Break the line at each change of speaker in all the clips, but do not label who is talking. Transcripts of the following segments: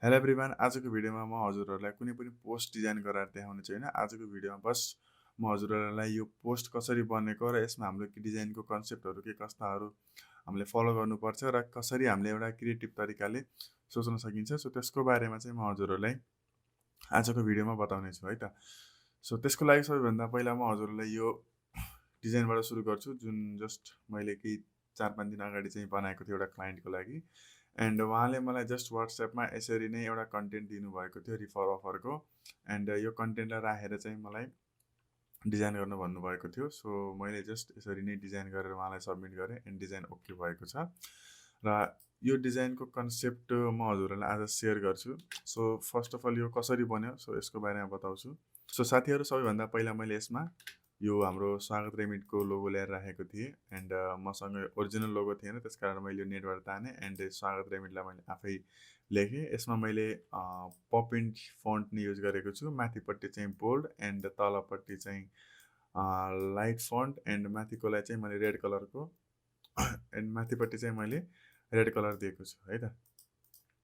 Hello everyone, आजको भिडियोमा म हजुरहरूलाई कुनै पनि पोस्ट डिजाइन गराएर देखाउने छैन। आजको भिडियोमा बस म हजुरहरूलाई यो पोस्ट कसरी बनेको र यसमा हाम्रो डिजाइनको कन्सेप्टहरू के कस्ताहरू हामीले फलो गर्नुपर्छ र कसरी हामीले एउटा क्रिएटिभ तरिकाले सोच्न सकिन्छ। सो त्यसको बारेमा चाहिँ म हजुरहरूलाई आजको भिडियोमा बताउने छु है त। सो त्यसको लागि सबैभन्दा पहिला म हजुरहरूलाई यो डिजाइनबाट सुरु गर्छु, जुन जस्ट मैले केही 4-5 दिन अगाडि चाहिँ बनाएको थियो एउटा क्लाइन्टको लागि। एन्ड उहाँले मलाई जस्ट वाट्सएपमा यसरी नै एउटा कन्टेन्ट दिनुभएको थियो रिफर अफरको। एन्ड यो कन्टेन्टलाई राखेर चाहिँ मलाई डिजाइन गर्नु भन्नुभएको थियो। सो मैले जस्ट यसरी नै डिजाइन गरेर उहाँलाई सबमिट गरेँ एन्ड डिजाइन ओके भएको छ। र यो डिजाइनको कन्सेप्ट म हजुरहरूलाई आज सेयर गर्छु। सो फर्स्ट अफ अल यो कसरी बन्यो, सो यसको बारेमा बताउँछु। सो साथीहरू, सबैभन्दा पहिला मैले यसमा यो हाम्रो स्वागत रेमिटको लोगो ल्याएर राखेको थिएँ। एन्ड मसँग ओरिजिनल लोगो थिएन, त्यस कारण मैले यो नेटबाट तानेँ एन्ड स्वागत रेमिटलाई मैले आफै लेखेँ। यसमा मैले पप इन्ट फन्ट नै युज गरेको छु। माथिपट्टि चाहिँ बोल्ड एन्ड तलपट्टि चाहिँ लाइट फन्ट एन्ड माथिकोलाई चाहिँ मैले रेड कलरको एन्ड माथिपट्टि चाहिँ मैले रेड कलर दिएको छु है त।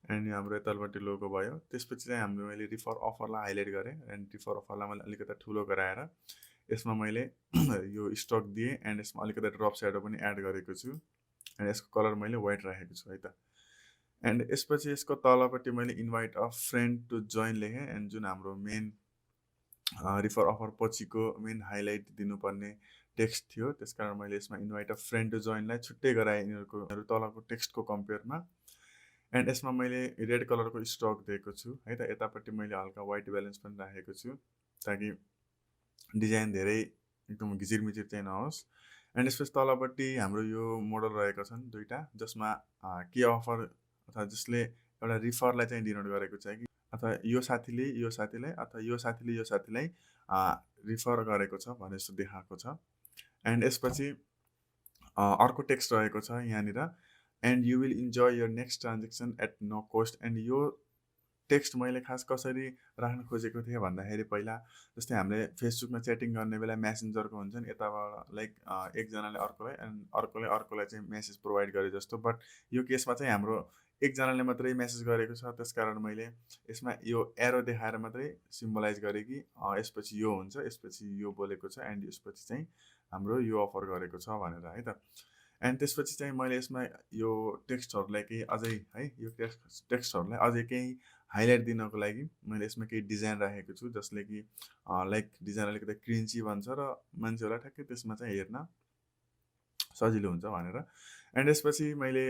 एन्ड यो हाम्रो यतापट्टि लोगो भयो। त्यसपछि चाहिँ हाम्रो मैले रिफर अफरलाई हाइलाइट गरेँ एन्ड रिफर अफरलाई मैले अलिकति ठुलो गराएर यसमा मैले यो स्ट्रोक दिएँ एन्ड यसमा अलिकति ड्रप स्याडो पनि एड गरेको छु एन्ड यसको कलर मैले व्हाइट राखेको छु है त। एन्ड यसपछि यसको तलपट्टि मैले invite a friend to join लेखेँ एन्ड जुन हाम्रो मेन रिफर अफर पछिको मेन हाइलाइट दिनुपर्ने टेक्स्ट थियो, त्यस कारण मैले यसमा इन्भाइट अ फ्रेन्ड टु जोइनलाई छुट्टै गराएँ यिनीहरूको तलको टेक्स्टको कम्पेयरमा। एन्ड यसमा मैले रेड कलरको स्ट्रोक दिएको छु है त। यतापट्टि मैले हल्का व्हाइट ब्यालेन्स पनि राखेको छु ताकि डिजाइन धेरै एकदम घिचिरमिचिर चाहिँ नहोस्। एन्ड यसपछि तलपट्टि हाम्रो यो मोडल रहेका छन् दुईवटा, जसमा के अफर अथवा जसले एउटा रिफरलाई चाहिँ डिनोट गरेको छ कि अथवा यो साथीले यो साथीलाई अथवा यो साथीले यो साथीलाई रिफर गरेको छ भने जस्तो देखाएको छ। एन्ड यसपछि अर्को टेक्स्ट रहेको छ यहाँनिर, and you will enjoy your next transaction at no cost. एन्ड यो टेक्स्ट मैले खास कसरी राख्न खोजेको थिएँ भन्दाखेरि, पहिला जस्तै हामीले फेसबुकमा च्याटिङ गर्ने बेला म्यासेन्जरको हुन्छ नि, यताबाट लाइक एकजनाले अर्कोलाई एन्ड अर्कोले अर्कोलाई चाहिँ मेसेज प्रोभाइड गरे जस्तो। बट यो केसमा चाहिँ हाम्रो एकजनाले मात्रै मेसेज गरेको छ, त्यस कारण मैले यसमा यो एरो देखाएर मात्रै सिम्बलाइज गरेँ कि यसपछि यो हुन्छ, यसपछि यो बोलेको छ एन्ड यसपछि चाहिँ हाम्रो यो अफर गरेको छ भनेर है त। एन्ड त्यसपछि चाहिँ मैले यसमा यो टेक्स्टहरूलाई केही अझै है यो टेक्स्टहरूलाई अझै केही हाइलाइट दिनको लागि मैले यसमा केही डिजाइन राखेको छु, जसले कि लाइक डिजाइन अलिकति क्रिन्ची बन्छ र मान्छेहरूलाई ठ्याक्कै त्यसमा चाहिँ हेर्न सजिलो हुन्छ भनेर। एन्ड यसपछि मैले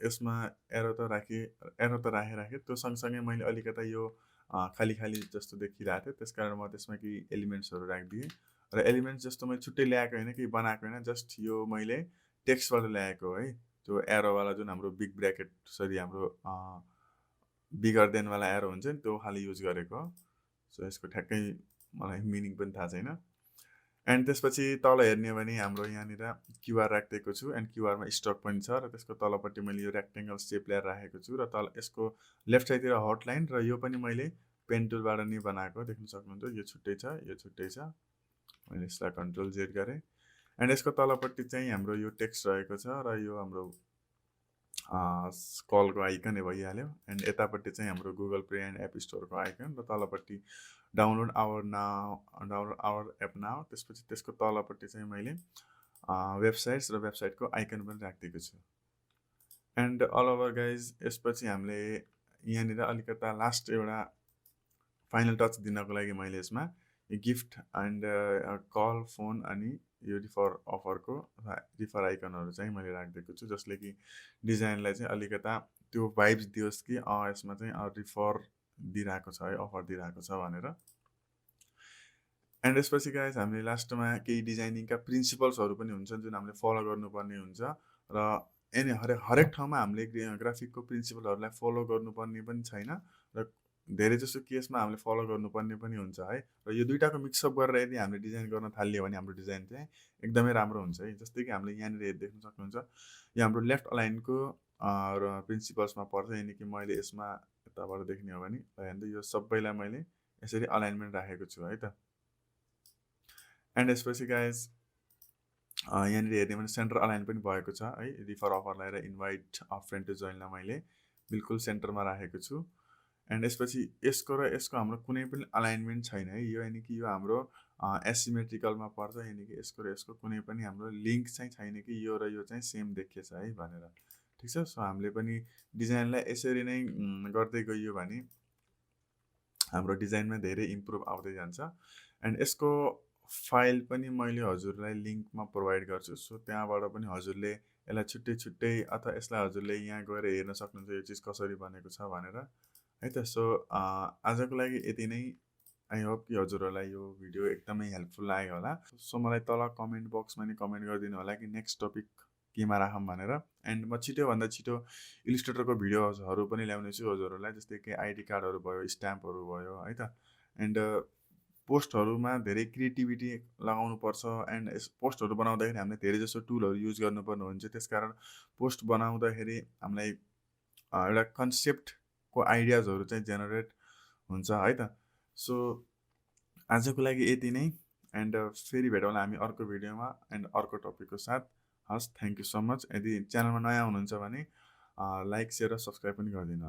यसमा एरो त राखेँ त्यो सँगसँगै मैले अलिकता यो खाली खाली जस्तो देखिरहेको थियो, त्यस कारण म त्यसमा केही एलिमेन्ट्सहरू राखिदिएँ। र एलिमेन्ट्स जस्तो मैले छुट्टै ल्याएको होइन, केही बनाएको होइन, जस्ट यो मैले टेक्स्टबाट ल्याएको है। त्यो एरोवाला जुन हाम्रो बिग ब्र्याकेट सरी हाम्रो बिगर देनवाला एरो हुन्छ नि, त्यो खालि युज गरेको। सो यसको ठ्याक्कै मलाई मिनिङ पनि थाहा छैन। एन्ड त्यसपछि तल हेर्ने हो भने हाम्रो यहाँनिर क्युआर राखिदिएको छु एन्ड क्युआरमा स्ट्रोक पनि छ र त्यसको तलपट्टि मैले यो रेक्टेङ्गल सेप ल्याएर राखेको छु र तल यसको लेफ्ट साइडतिर हटलाइन र यो पनि मैले पेन टुलबाट नै बनाएको देख्न सक्नुहुन्छ। यो छुट्टै छ, यो छुट्टै छ। मैले यसलाई कन्ट्रोल जेड गरेँ एन्ड यसको तलपट्टि चाहिँ हाम्रो यो टेक्स्ट रहेको छ र यो हाम्रो कलको आइकन भइहाल्यो। एन्ड यतापट्टि चाहिँ हाम्रो गुगल प्ले एन्ड एप स्टोरको आइकन र तलपट्टि डाउनलोड आवर एप नाउ। त्यसपछि त्यसको तलपट्टि चाहिँ मैले वेबसाइट्स र वेबसाइटको आइकन पनि राखिदिएको छु। एन्ड अल ओभर गाइज, यसपछि हामीले यहाँनिर अलिकता लास्ट एउटा फाइनल टच दिनको लागि मैले यसमा गिफ्ट एन्ड कल फोन अनि यो रिफर अफरको रिफर आइकनहरू चाहिँ मैले राखिदिएको छु, जसले कि डिजाइनलाई चाहिँ अलिकता त्यो भाइब्स दियोस् कि यसमा चाहिँ रिफर दिइरहेको छ है, अफर दिइरहेको छ भनेर। एन्ड यसपछि गाइज हामीले लास्टमा केही डिजाइनिङका प्रिन्सिपल्सहरू पनि हुन्छन् जुन हामीले फलो गर्नुपर्ने हुन्छ र हरेक ठाउँमा हामीले ग्राफिकको प्रिन्सिपलहरूलाई फलो गर्नुपर्ने पनि छैन र धेरै जसो केसमा हामीले फलो गर्नुपर्ने पनि हुन्छ है। र यो दुइटाको मिक्सअप गरेर यदि हामीले डिजाइन गर्न थालियो भने हाम्रो डिजाइन चाहिँ एकदमै राम्रो हुन्छ है। जस्तै कि हामीले यहाँनिर देख्न सक्नुहुन्छ, यो हाम्रो लेफ्ट अलाइनको र प्रिन्सिपल्समा पर्छ, यानि कि मैले यसमा यताबाट देख्ने हो भने हेर्नु यो सबैलाई मैले यसरी अलाइनमेन्ट राखेको छु है त। एन्ड यसपछि गाइज यहाँनिर हेर्ने भने सेन्टर अलाइन पनि भएको छ है। रिफर अफरलाई र इन्भाइट अ फ्रेन्ड टु जोइनलाई मैले बिल्कुल सेन्टरमा राखेको छु एन्ड यसपछि यसको र यसको हाम्रो कुनै पनि अलाइनमेन्ट छैन है, यो यानि कि यो हाम्रो एसिमेट्रिकलमा पर्छ, यानि कि यसको र यसको कुनै पनि हाम्रो लिङ्क चाहिँ छैन कि यो र यो चाहिँ सेम देखिएछ है भनेर। ठिक छ। सो हामीले पनि डिजाइनलाई यसरी नै गर्दै गइयो भने हाम्रो डिजाइनमा धेरै इम्प्रुभ आउँदै जान्छ। एन्ड यसको फाइल पनि मैले हजुरलाई लिङ्कमा प्रोभाइड गर्छु। सो त्यहाँबाट पनि हजुरले यसलाई छुट्टै अथवा यसलाई हजुरले यहाँ गएर हेर्न सक्नुहुन्छ यो चिज कसरी बनेको छ भनेर है त। सो आजको लागि यति नै। आई होप कि हजुरहरूलाई यो भिडियो एकदमै हेल्पफुल लाग्यो होला। सो मलाई तल कमेन्ट बक्समा नि कमेन्ट गरिदिनु होला कि नेक्स्ट टपिक केमा राखौँ भनेर। एन्ड म छिटोभन्दा छिटो इलिस्ट्रेटरको भिडियोहरू पनि ल्याउने छु हजुरहरूलाई, जस्तै कि आइडी कार्डहरू भयो, स्ट्याम्पहरू भयो है त। एन्ड पोस्टहरूमा धेरै क्रिएटिभिटी लगाउनुपर्छ। एन्ड यस पोस्टहरू बनाउँदाखेरि हामीले धेरै जसो टुलहरू युज गर्नुपर्ने हुन्छ। त्यसकारण पोस्ट बनाउँदाखेरि हामीलाई एउटा कन्सेप्टको आइडियाजहरू चाहिँ जेनेरेट हुन्छ है त। सो आजको लागि यति नै। एन्ड फेरि भेटौँला हामी अर्को भिडियोमा एन्ड अर्को टपिकको साथ। हस्, थ्याङ्क यू सो मच। यदि च्यानलमा नयाँ हुनुहुन्छ भने लाइक, सेयर र सब्सक्राइब पनि गरिदिनु होला है।